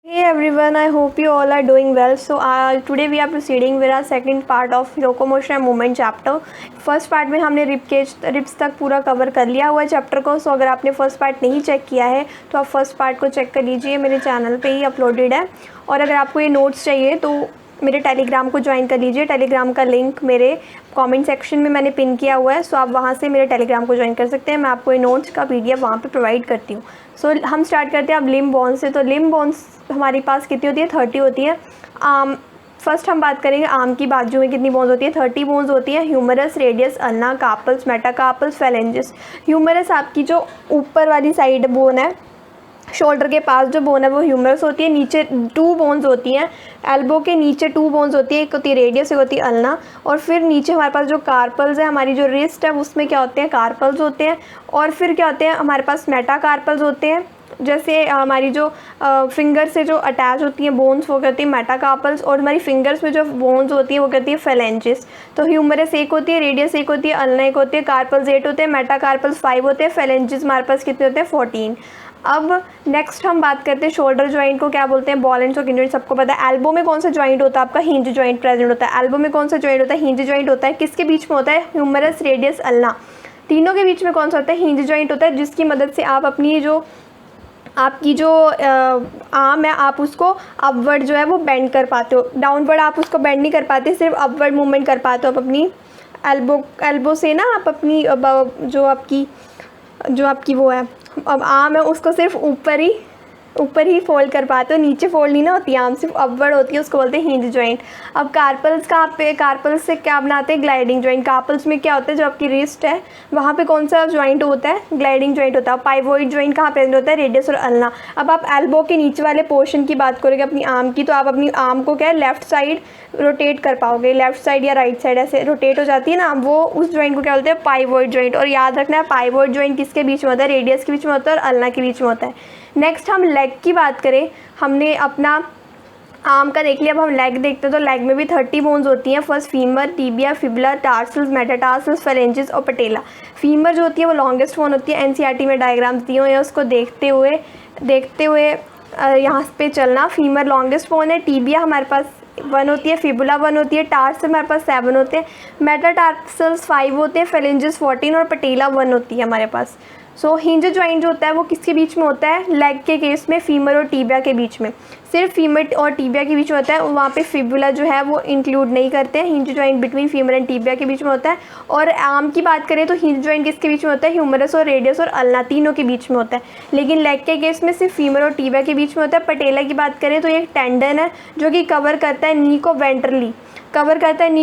Hey everyone, I hope you all are doing well. So today we are proceeding with our second part of locomotion and movement chapter. First part में हमने ribs तक पूरा cover कर लिया हुआ है chapter को. सो अगर आपने फर्स्ट पार्ट नहीं चेक किया है तो आप फर्स्ट पार्ट को चेक कर लीजिए, मेरे चैनल पे ही अपलोडेड है. और अगर आपको ये नोट्स चाहिए तो मेरे टेलीग्राम को ज्वाइन कर लीजिए. टेलीग्राम का लिंक मेरे कमेंट सेक्शन में मैंने पिन किया हुआ है. सो आप वहाँ से मेरे टेलीग्राम को ज्वाइन कर सकते हैं. मैं आपको ये नोट्स का PDF वहाँ पे प्रोवाइड करती हूँ. सो हम स्टार्ट करते हैं अब लिम्ब बोन्स से. तो लिम्ब बोन्स हमारे पास कितनी होती है? 30 होती है. फर्स्ट हम बात करेंगे आर्म की. बाजू में कितनी बोन्स होती है? 30 बोन्स होती है. Humerus, radius, ulna, carpals, metacarpals, phalanges. Humerus आपकी जो ऊपर वाली साइड बोन है, शोल्डर के पास जो बोन है वो ह्यूमरस होती है. नीचे 2 बोन्स होती हैं. एल्बो के नीचे 2 बोन्स होती है, एक होती है रेडियस, एक होती है अल्ना. और फिर नीचे हमारे पास जो कार्पल्स है, हमारी जो रिस्ट है उसमें क्या होते हैं? कार्पल्स होते हैं. और फिर क्या होते हैं? हमारे पास मेटाकार्पल्स होते हैं. जैसे हमारी जो फिंगर से जो अटैच होती हैं बोन्स वो कहती है मेटाकार्पल्स. और हमारी फिंगर्स में जो बोन्स होती है वो कहती है फेलेंजेस. तो ह्यूमरस एक होती है, रेडियस एक होती है, अल्ना एक होती है, कार्पल्स 8 होते हैं, मेटाकार्पल्स 5 होते हैं, फेलेंजेस हमारे पास कितने होते हैं? 14. अब नेक्स्ट हम बात करते हैं शोल्डर जॉइंट को क्या बोलते हैं? बॉल एंड सॉकेट जॉइंट सबको पता है. एल्बो में कौन सा जॉइंट होता है? आपका हिंज जॉइंट प्रेजेंट होता है. एल्बो में कौन सा जॉइंट होता है? हिंज जॉइंट होता है. किसके बीच में होता है? ह्यूमरस, रेडियस, अल्ना, तीनों के बीच में कौन सा होता है? हिंज जॉइंट होता है, जिसकी मदद से आप अपनी जो आपकी जो आर्म है आप उसको अपवर्ड जो है वो बेंड कर पाते हो. डाउनवर्ड आप उसको बेंड नहीं कर पाते, सिर्फ अपवर्ड मूवमेंट कर पाते हो. आप अपनी एल्बो से ना आप अपनी जो आपकी वो है अब आर्म है उसको सिर्फ ऊपर ही फोल्ड कर पाते हो. नीचे फोल्ड नहीं ना होती आर्म, सिर्फ अपवर्ड होती है. उसको बोलते हैं हिंज जॉइंट. अब कार्पल्स का पे कार्पल्स से क्या बनाते हैं? Gliding joint. कार्पल्स में क्या होता है? जो आपकी रिस्ट है वहाँ पे कौन सा जॉइंट होता है? ग्लाइडिंग जॉइंट होता है. पाइवोइड जॉइंट कहाँ प्रेजेंट होता है? रेडियस और अल्ना. अब आप एल्बो के नीचे वाले पोर्शन की बात करोगे अपनी आर्म की, तो आप अपनी आर्म को क्या है लेफ्ट साइड रोटेट कर पाओगे. लेफ्ट साइड या राइट साइड ऐसे रोटेट हो जाती है ना, वो उस जॉइंट को क्या बोलते हैं? पाइवोइड जॉइंट. और याद रखना है पाइवोइड जॉइंट किसके बीच में होता है? रेडियस के बीच में होता है और अल्ना के बीच में होता है. नेक्स्ट हम लेग की बात करें. हमने अपना आर्म का देख लिया, अब हम लेग देखते हैं. तो लेग में भी 30 बोन्स होती हैं. First femur, tibia, fibula, tarsals, metatarsals, phalanges और पटेला. फीमर जो होती है वो लॉन्गेस्ट बोन होती है. NCERT में डायग्राम्स दिए हुए हैं, उसको देखते हुए यहाँ पे चलना. फीमर लॉन्गेस्ट बोन है. टिबिया हमारे पास 1 होती है, फिबुला 1 होती है, टार्सल हमारे पास 7 होते हैं, मेटाटार्सल्स 5 होते हैं, फेरेंजेस 14 और पटेला 1 होती है हमारे पास. सो हिंज जॉइंट जो होता है वो किसके बीच में होता है? लेग के केस में फीमर और टीबिया के बीच में. सिर्फ फीमर और टीबिया के बीच में होता है, वहाँ पे फिबुला जो है वो इंक्लूड नहीं करते हैं. Hinge joint between femur and tibia के बीच में होता है. और आर्म की बात करें तो हिंज जॉइंट किसके बीच में होता है? ह्यूमरस और रेडियस और अल्ना तीनों के बीच में होता है. लेकिन लेग के केस में सिर्फ फीमर और टीबिया के बीच में होता है. पटेला की बात करें तो ये एक टेंडन है जो कि कवर करता है नी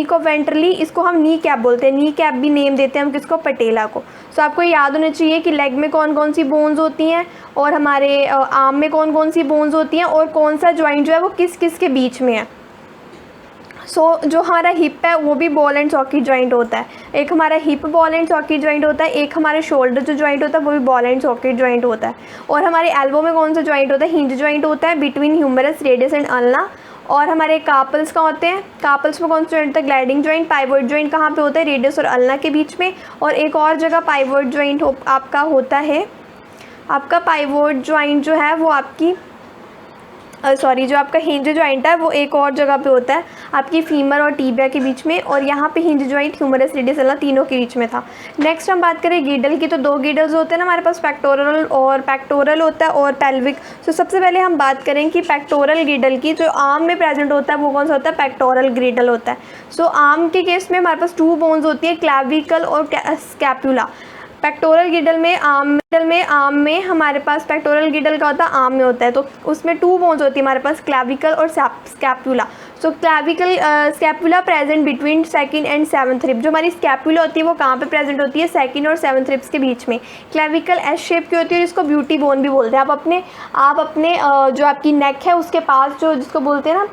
को वेंट्रली. इसको हम नी कैप बोलते हैं. नी कैप भी नेम देते हैं हम किसको? पटेला को. सो आपको याद होना चाहिए कि लेग में कौन कौन सी बोन्स होती हैं और हमारे आर्म में कौन कौन सी बोन्स होती हैं और कौन सा जॉइंट जो है वो किस किस के बीच में है. जो हमारा हिप है वो भी बॉल एंड सॉकेट जॉइंट होता है. एक हमारा hip ball and socket joint होता है, एक हमारे शोल्डर जो जॉइंट होता है वो भी बॉल एंड सॉकेट जॉइंट होता है. और हमारे एल्बो में कौन सा जॉइंट होता है? हिंज जॉइंट होता है between humerus, radius and ulna. और हमारे कार्पल्स का होते हैं. कार्पल्स में कौन सा जॉइंट होता है? Gliding joint. पाइवोइड जॉइंट कहाँ पे होता है? रेडियस और अल्ना के बीच में. और एक और जगह पाइवोइड जॉइंट आपका होता है. आपका पाइवोइड जॉइंट जो है वो आपकी जो आपका हिंज जॉइंट है वो एक और जगह पे होता है आपकी फीमर और टीबिया के बीच में. और यहाँ पे hinge joint humerus, radius, ulna तीनों के बीच में था. नेक्स्ट हम बात करें गिडल की. तो 2 गिडल्स होते हैं ना हमारे पास, पेक्टोरल होता है और पेल्विक. तो सबसे पहले हम बात करें कि पेक्टोरल गिडल की. जो आर्म में प्रेजेंट होता है वो कौन सा होता है? पेक्टोरल गिडल होता है. सो आर्म के केस में हमारे पास 2 बोन्स होती है, क्लैविकल और स्कैपुला. पेक्टोरल गिडल में आर्म में हमारे पास पेक्टोरल गिडल का होता है आर्म में होता है. तो उसमें 2 बोन्स होती है हमारे पास, क्लैविकल और scapula. So clavicle scapula present between 2nd and 7th rib. जो हमारी स्कैपुला होती है वो कहाँ पे प्रेजेंट होती है? 2nd और 7th रिब्स के बीच में. क्लैविकल एस शेप की होती है, जिसको ब्यूटी बोन भी बोलते हैं. आप अपने जो आपकी नेक है उसके पास जो जिसको बोलते हैं ना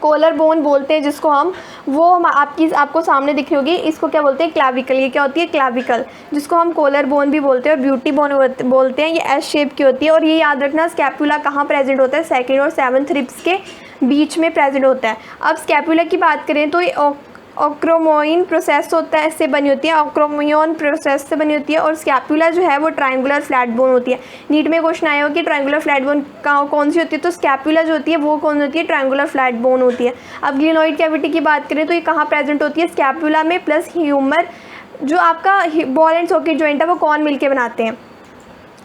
कॉलर बोन बोलते हैं जिसको हम, वो आपको सामने दिख रही होगी. इसको क्या बोलते हैं? क्लैविकल. ये क्या होती है? क्लैविकल, जिसको हम कॉलर बोन भी बोलते हैं और ब्यूटी बोन बोलते हैं. ये एस शेप की होती है. और ये याद रखना स्कैपुला कहाँ प्रेजेंट होता है? 2nd और 7th रिब्स के बीच में प्रेजेंट होता है. अब स्कैपुला की बात करें तो ऑक्रोमोइन प्रोसेस होता है, इससे बनी होती है, ऑक्रोमियन प्रोसेस से बनी होती है। और स्कैपुला जो है वो ट्रायंगुलर फ्लैट बोन होती है। नीट में क्वेश्चन आया हो कि ट्रायंगुलर फ्लैट बोन कौन सी होती है, तो स्कैपुला जो होती है वो कौन होती है, ट्रायंगुलर फ्लैट बोन होती है। अब ग्लिनोइड कैविटी की बात करें तो ये कहाँ प्रेजेंट होती है, स्कैपुला में प्लस ह्यूमर। जो आपका बॉल एंड सॉकेट जॉइंट है वो कौन मिलके बनाते हैं,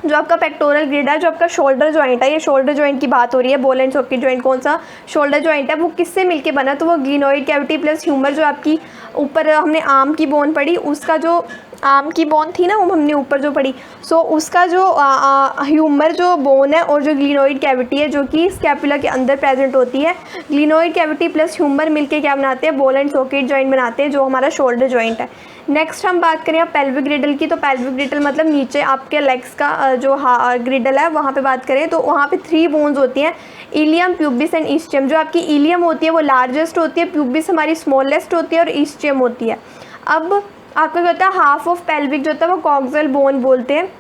जो आपका पेक्टोरल ग्रिड है, जो आपका शोल्डर जॉइंट है, ये शोल्डर जॉइंट की बात हो रही है। बॉल एंड सॉकेट जॉइंट कौन सा शोल्डर जॉइंट है, वो किससे मिलके बना, तो वो ग्लिनोइड कैविटी प्लस ह्यूमर। जो आपकी ऊपर हमने आर्म की बोन पढ़ी, उसका जो आर्म की बोन थी ना वो हमने ऊपर जो पढ़ी, सो उसका जो ह्यूमर जो बोन है और जो ग्लिनोइड कैविटी है जो कि स्कैपुला के अंदर प्रेजेंट होती है, ग्लिनोइड कैविटी प्लस ह्यूमर मिलके क्या बनाते हैं, बॉल एंड सॉकेट जॉइंट बनाते हैं, जो हमारा शोल्डर जॉइंट है। नेक्स्ट हम बात करें अब पेल्विक ग्रिडल की, तो पेल्विक ग्रिडल मतलब नीचे आपके लेग्स का जो ग्रिडल है वहाँ पे बात करें तो वहाँ पे 3 बोन्स होती हैं, इलियम, प्यूबिस एंड ईस्टियम। जो आपकी इलियम होती है वो लार्जेस्ट होती है, प्यूबिस हमारी स्मॉलेस्ट होती है और ईस्टियम होती है। अब आपका क्या होता है, हाफ ऑफ पेल्विक जो होता है वो कॉक्सियल बोन बोलते हैं,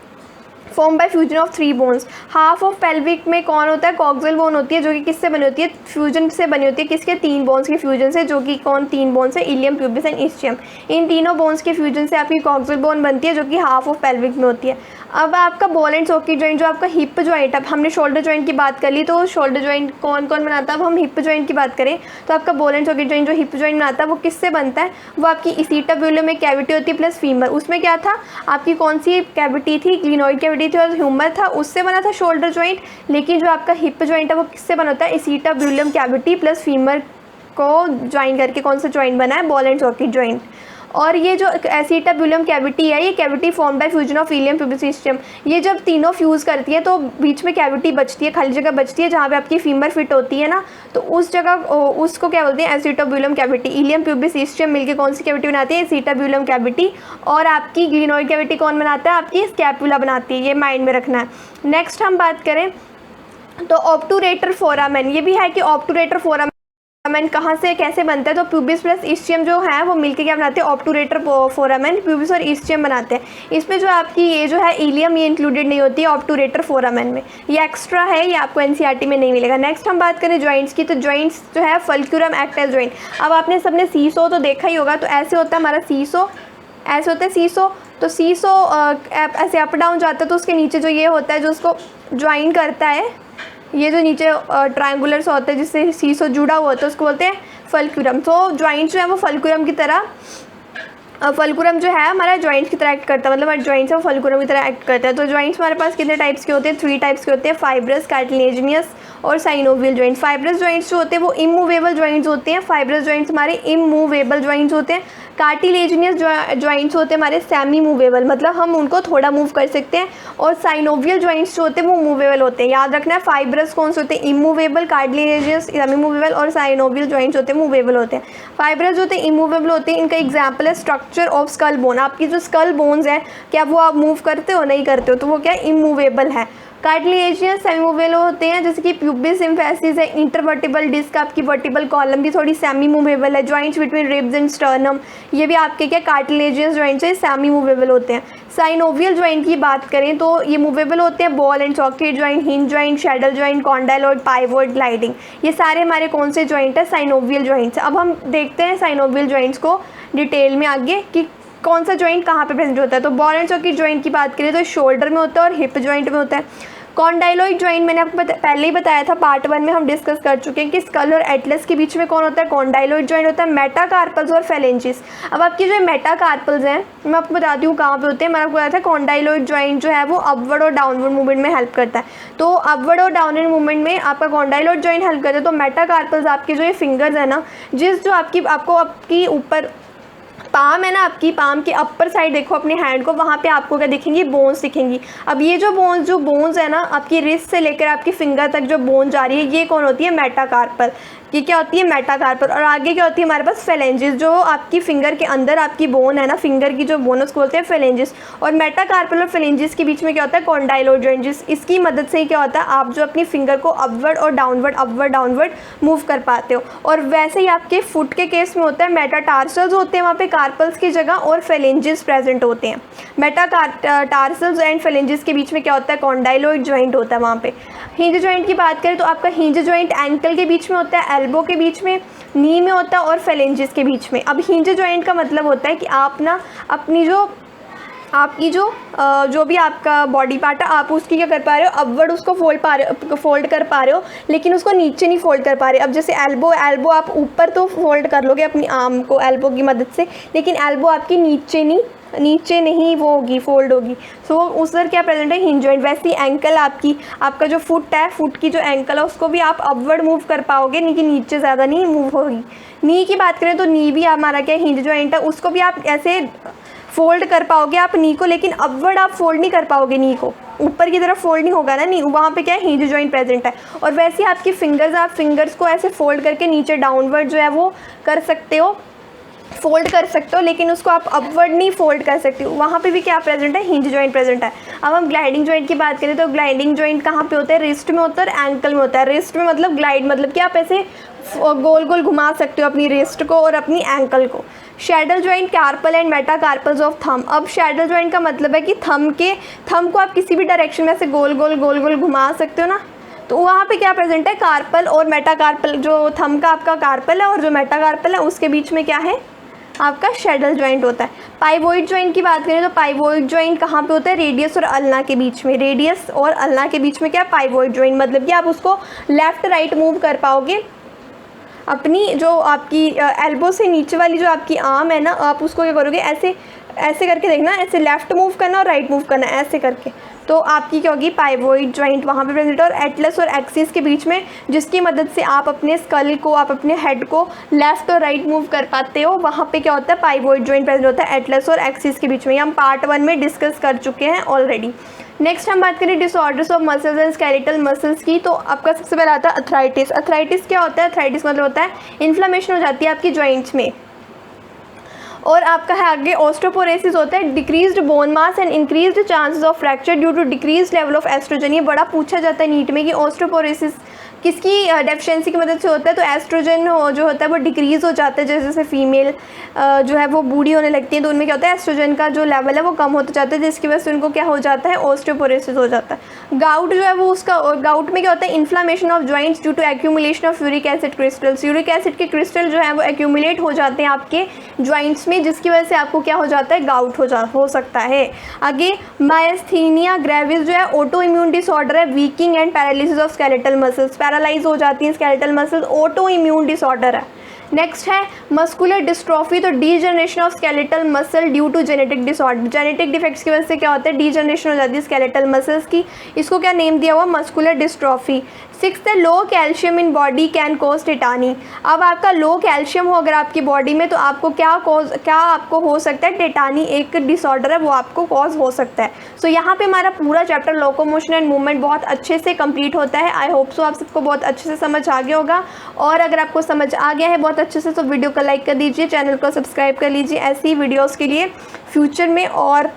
form by fusion of 3 bones. Half of pelvic में कौन होता है, कॉक्सियल बोन होती है, जो कि किससे बनी होती है, फ्यूजन से बनी होती है, किसके, 3 बोन्स के फ्यूजन से, जो कि कौन 3 बोन्स है, इलियम, प्यूबिस एंड ईस्टियम। इन तीनों बोन्स के फ्यूजन से आपकी कॉक्सियल बोन बनती है, जो कि हाफ ऑफ पेल्विक में होती है। अब आपका बॉल एंड सॉकेट जॉइंट, जो आपका हिप जॉइंट, अब हमने शोल्डर जॉइंट की बात कर ली, तो शोल्डर जॉइंट कौन कौन बनाता है, अब हम हिप जॉइंट की बात करें तो आपका बॉल एंड सॉकेट जॉइंट जो हिप जॉइंट बनाता है वो किससे बनता है, वो आपकी इसीटाब्यूलम में कैविटी होती है प्लस फीमर। उसमें क्या था, आपकी कौन सी कैविटी थी, ग्लिनोइड कैविटी थी और ह्यूमर था, उससे बना था शोल्डर जॉइंट। लेकिन जो आपका हिप जॉइंट है वो किससे बना होता है, इसीटाब्यूलम कैविटी प्लस फीमर को ज्वाइन करके कौन सा जॉइंट बना है, बॉल एंड सॉकेट जॉइंट। और ये जो एसिटाब्यूलम कैविटी है, ये cavity form by fusion of ilium, pubis, ischium. ये जब तीनों फ्यूज़ करती है तो बीच में कैविटी बचती है, खाली जगह बचती है जहाँ पे आपकी फीमर फिट होती है ना, तो उस जगह उसको क्या बोलते हैं, एसिटाब्यूलम कैविटी। इलियम, प्यूबिस, ईस्टियम मिलकर कौन सी कैविटी बनाती है, एसिटाब्यूलम कैविटी। और आपकी ग्लिनोइड कैविटी कौन बनाता है, आपकी स्कैपुला बनाती है, ये माइंड में रखना है। नेक्स्ट हम बात करें तो ऑब्टूरेटर फोरामेन, ये भी है कि ऑब्टूरेटर फोरामेन कहाँ से कैसे बनता है, तो प्यूबिस प्लस ईस्टियम जो है वो मिलके क्या बनाते हैं, ऑब्टूरेटर फोरामेन, प्यूबिस और ईस्टियम बनाते हैं। इसमें जो आपकी ये जो है इलियम, ये इंक्लूडेड नहीं होती है ऑब्टूरेटर फोरामेन में, ये एक्स्ट्रा है, ये आपको एनसीईआरटी में नहीं मिलेगा। नेक्स्ट हम बात करें जॉइंट्स की, तो जॉइंट्स जो है फल्क्यूरम एक्ट जॉइंट। अब आपने सबने सीसो तो देखा ही होगा, तो ऐसे होता है हमारा सीसो, ऐसे होता है सीसो, तो सीसो ऐसे अप डाउन जाता है, तो उसके नीचे जो ये होता है जो उसको ज्वाइन करता है, ये जो नीचे ट्रायंगुलर सा होता है जिससे सीसो जुड़ा हुआ होता है उसको बोलते हैं फल्क्यूरम। तो जॉइंट जो है वो फल्क्यूरम की तरह, फल्कुरम जो है हमारा जॉइंट्स की तरह एक्ट करता है, मतलब हमारे जॉइंट्स है वो फल्कुरम की तरह एक्ट करता है। तो जॉइंट्स हमारे पास कितने टाइप्स के होते हैं, 3 टाइप्स के होते हैं, फाइब्रस, कार्टिलेजिनियस और साइनोवियल जॉइंट्स। फाइब्रस जॉइंट्स जो होते हैं वो इमूवेबल जॉइंट्स होते हैं, फाइब्रस जॉइंट्स हमारे इमूवेबल जॉइंट्स होते हैं। कार्टिलेजिनियस जॉइंट्स होते हैं हमारे सेमी मूवेबल, मतलब हम उनको थोड़ा मूव कर सकते हैं। और साइनोवियल जॉइंट्स जो होते हैं वो मूवेबल होते हैं। याद रखना है फाइब्रस कौन से होते हैं, इमूवेबल, कार्टिलेजिनियस सेमी मूवेबल और साइनोवियल जॉइंट्स होते हैं मूवेबल होते हैं। फाइब्रस जो होते हैं इमूवेबल होते हैं। इनका एग्जाम्पल है स्ट्रक्चर ऑफ स्कल बोन। आपकी जो स्कल बोन्स है क्या वो आप मूव करते हो, नहीं करते हो, तो वो क्या इमूवेबल है। कार्टिलेजिनियस सेमी मूवेबल होते हैं, जैसे कि प्यूबिस सिम्फेसिस है, इंटरवर्टिबल डिस्क, आपकी वर्टिबल कॉलम भी थोड़ी सेमी मूवेबल है, joints between ribs and sternum, ये भी आपके क्या कार्टिलेजिनियस जॉइंट्स है, सेमी मूवेबल होते हैं। साइनोवियल जॉइंट की बात करें तो ये मूवेबल होते हैं, ball and socket joint, hinge joint, saddle joint, condyloid, pivot, gliding, ये सारे हमारे कौन से जॉइंट है, साइनोवियल जॉइंट्स। अब हम देखते हैं साइनोवियल जॉइंट्स को डिटेल में आगे कि कौन सा जॉइंट कहाँ पे प्रेजेंट होता है। तो बॉल एंड सॉकेट जॉइंट की बात करें तो शोल्डर में होता है और हिप जॉइंट में होता है। कॉन्डाइलॉइड जॉइंट मैंने आपको पहले ही बताया था, पार्ट 1 में हम डिस्कस कर चुके हैं कि स्कल और एटलस के बीच में कौन होता है, कॉन्डाइलॉइड जॉइंट होता है। मेटाकार्पल्स और फेलेंजिस। अब आपकी जो मेटाकार्पल्स हैं मैं आपको बताती हूँ कहाँ पे होते हैं। मैंने आपको बताया था कॉन्डाइलॉइड जॉइंट जो है वो अपवर्ड और डाउनवर्ड मूवमेंट में हेल्प करता है, तो अपवर्ड और डाउनवर्ड मूवमेंट में आपका कॉन्डाइलॉइड जॉइंट हेल्प करता है। तो मेटाकार्पल्स आपके जो ये फिंगर्स है ना, जो आपकी ऊपर पाम है ना, आपकी पाम की अपर साइड देखो अपने हैंड को, वहाँ पे आपको क्या दिखेंगी, बोन्स दिखेंगी। अब ये जो बोन्स है ना, आपकी रिस्ट से लेकर आपकी फिंगर तक जो बोन जा रही है, ये कौन होती है, मेटाकार्पल। ये क्या होती है, मेटाकार्पल। और आगे क्या होती है हमारे पास, फेलेंजिस, जो आपकी फिंगर के अंदर आपकी बोन है ना, फिंगर की जो बोन उसको बोलते हैं फेलेंजिस। और मेटाकार्पल और फेलेंजिस के बीच में क्या होता है, कॉन्डाइलॉइड जॉइंट। इसकी मदद से क्या होता है, आप जो अपनी फिंगर को अपवर्ड और डाउनवर्ड मूव कर पाते हो। और वैसे ही आपके फुट के केस में होता है, मेटाटार्सल्स होते हैं वहाँ पे कार्पल्स की जगह और फेलेंजेस प्रेजेंट होते हैं। मेटाटार्सल्स एंड फेलेंजेस के बीच में क्या होता है, कॉन्डाइलॉइड जॉइंट होता है वहाँ पे। हिंज जॉइंट की बात करें तो आपका हिंज जॉइंट एंकल के बीच में होता है, एल्बो के बीच में, नी में होता है और फेलेंजेस के बीच में। अब हिंज जॉइंट का मतलब होता है कि आप ना अपनी आपकी जो भी आपका बॉडी पार्ट है आप उसकी क्या कर पा रहे हो, अपवर्ड उसको फोल्ड कर पा रहे हो, लेकिन उसको नीचे नहीं फोल्ड कर पा रहे। अब जैसे एल्बो आप ऊपर तो फोल्ड कर लोगे अपनी आर्म को एल्बो की मदद से, लेकिन एल्बो आपकी नीचे नहीं वो होगी, फोल्ड होगी। सो उस पर क्या प्रेजेंट है, हिंज जॉइंट। वैसे ही एंकल आपका जो फुट है, फुट की जो एंकल है उसको भी आप अपवर्ड मूव कर पाओगे, लेकिन नीचे ज़्यादा नहीं मूव होगी। नी की बात करें तो नी भी हमारा क्या हिंज जॉइंट है, उसको भी आप ऐसे फोल्ड कर पाओगे आप नी को, लेकिन अपवर्ड आप फोल्ड नहीं कर पाओगे नी को, ऊपर की तरफ फोल्ड नहीं होगा ना नी, वहाँ पे क्या है, हिंज जॉइंट प्रेजेंट है। और वैसे ही आपकी फिंगर्स, आप फिंगर्स को ऐसे फोल्ड करके नीचे डाउनवर्ड जो है वो कर सकते हो, फोल्ड कर सकते हो, लेकिन उसको आप अपवर्ड नहीं फोल्ड कर सकते हो, वहाँ पे भी क्या प्रेजेंट है, हिंज जॉइंट प्रेजेंट है। अब हम ग्लाइडिंग जॉइंट की बात करें तो ग्लाइडिंग जॉइंट कहाँ पे होता है, रिस्ट में होता है और एंकल में होता है। रिस्ट में मतलब ग्लाइड मतलब कि आप ऐसे गोल गोल घुमा सकते हो अपनी रिस्ट को और अपनी एंकल को। Saddle joint, carpal and metacarpals of thumb. अब शैडल जॉइंट का मतलब है कि थंब को आप किसी भी डायरेक्शन में से गोल गोल घुमा सकते हो ना, तो वहाँ पे क्या प्रेजेंट है, कार्पल और मेटाकार्पल। जो थंब का आपका कार्पल है और जो मेटाकार्पल है उसके बीच में क्या है, आपका शैडल जॉइंट होता है। पाइवोइड जॉइंट की बात करें तो पाइवोइड जॉइंट कहाँ पे होता है, रेडियस और अल्ना के बीच में। रेडियस और अल्ना के बीच में क्या, पाइवोइड जॉइंट, मतलब कि आप उसको लेफ़्ट राइट मूव कर पाओगे। अपनी जो आपकी एल्बो से नीचे वाली जो आपकी आर्म है ना, आप उसको क्या करोगे, ऐसे करके देखना, ऐसे लेफ़्ट मूव करना और राइट मूव करना, ऐसे करके, तो आपकी क्या होगी, पाइवोइड जॉइंट वहाँ पे प्रेजेंट है। और एटलस और एक्सिस के बीच में, जिसकी मदद से आप अपने स्कल को, आप अपने हेड को लेफ़्ट और राइट मूव कर पाते हो, वहाँ पे क्या होता है, पाइवोइड जॉइंट प्रेजेंट होता है एटलस और एक्सिस के बीच में। ये हम पार्ट 1 में डिस्कस कर चुके हैं ऑलरेडी। नेक्स्ट हम बात करें disorders of muscles and skeletal muscles की, तो आपका सबसे पहले आता है अर्थराइटिस। अर्थराइटिस क्या होता है, अर्थराइटिस मतलब होता है इन्फ्लेमेशन हो जाती है आपकी जॉइंट्स में। और आपका है आगे ऑस्टियोपोरोसिस होता है, decreased bone mass and increased chances of fracture due to decreased level of oestrogen. ये बड़ा पूछा जाता है नीट में कि ऑस्टियोपोरोसिस किसकी डेफिशिएंसी की मदद से होता है, तो एस्ट्रोजन जो होता है वो डिक्रीज़ हो जाता है। जैसे जैसे फीमेल जो है वो बूढ़ी होने लगती है तो उनमें क्या होता है, एस्ट्रोजन का जो लेवल है वो कम होता जाता है, जिसकी वजह से उनको क्या हो जाता है, ऑस्टियोपोरोसिस हो जाता है। गाउट जो है वो उसका, गाउट में क्या होता है, inflammation of joints due to accumulation of uric acid crystals. Uric acid के क्रिस्टल जो है वो एक्यूमुलेट हो जाते हैं आपके जॉइंट्स में, जिसकी वजह से आपको क्या हो जाता है, गाउट हो सकता है। आगे मायस्थीनिया ग्रेविस जो है ऑटो इम्यून डिसऑर्डर है, weakening and paralysis of skeletal muscles, paralyse हो जाती हैं skeletal muscles, autoimmune disorder है। नेक्स्ट है मस्कुलर डिस्ट्रॉफी, तो degeneration of skeletal muscle due to genetic disorder. Genetic defects की वजह से क्या होता है, डीजनरेशन हो जाती है स्केलेटल मसल्स की। इसको क्या नेम दिया हुआ, मस्कुलर डिस्ट्रॉफी। सिक्स्थ है low calcium in body can cause tetany. अब आपका लो कैल्शियम हो अगर आपकी बॉडी में तो आपको क्या आपको हो सकता है, टेटानी एक डिसऑर्डर है वो आपको कॉज हो सकता है। सो यहाँ पे हमारा पूरा चैप्टर लोकोमोशन एंड मूवमेंट बहुत अच्छे से कंप्लीट होता है। आई होप सो आप सबको बहुत अच्छे से समझ आ गया होगा, और अगर आपको समझ आ गया है बहुत अच्छे से तो वीडियो को लाइक कर दीजिए, चैनल को सब्सक्राइब कर लीजिए ऐसी वीडियोज़ के लिए फ्यूचर में, और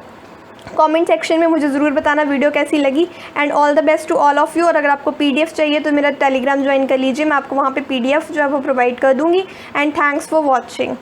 कमेंट सेक्शन में मुझे ज़रूर बताना वीडियो कैसी लगी। And all the best to all of you. और अगर आपको पीडीएफ चाहिए तो मेरा टेलीग्राम ज्वाइन कर लीजिए, मैं आपको वहाँ पे पीडीएफ जो है वो प्रोवाइड कर दूँगी। And thanks for watching.